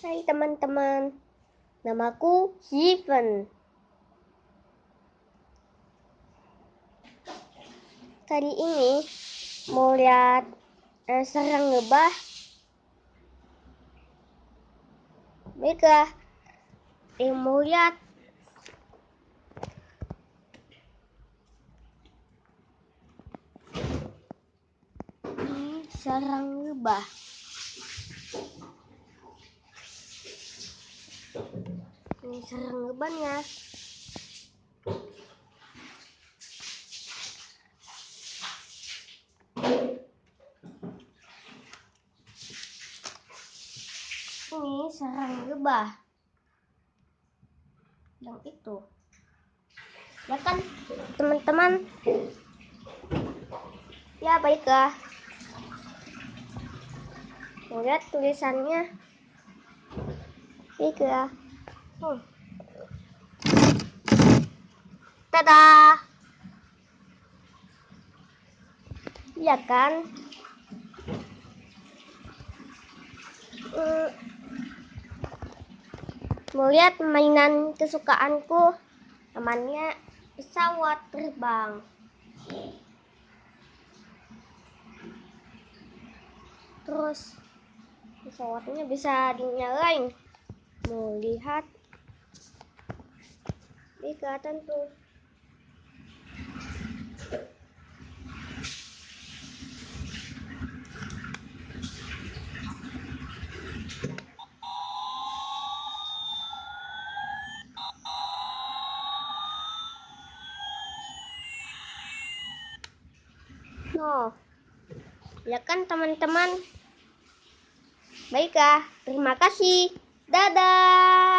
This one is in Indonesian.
Hai teman-teman, namaku Steven. Kali ini mau lihat serang lebah. Baiklah, mau lihat. Ini serang lebah. Ini serang lebahnya. Ini serang lebah. Yang itu. Ya kan, teman-teman? Ya, baiklah. Lihat tulisannya. Baiklah. Tada! Ya kan? Mau lihat mainan kesukaanku, namanya pesawat terbang. Terus pesawatnya bisa dinyalain. Mau lihat? Ini kelihatan tuh. No, ya kan teman-teman? Baiklah, terima kasih. Dadah.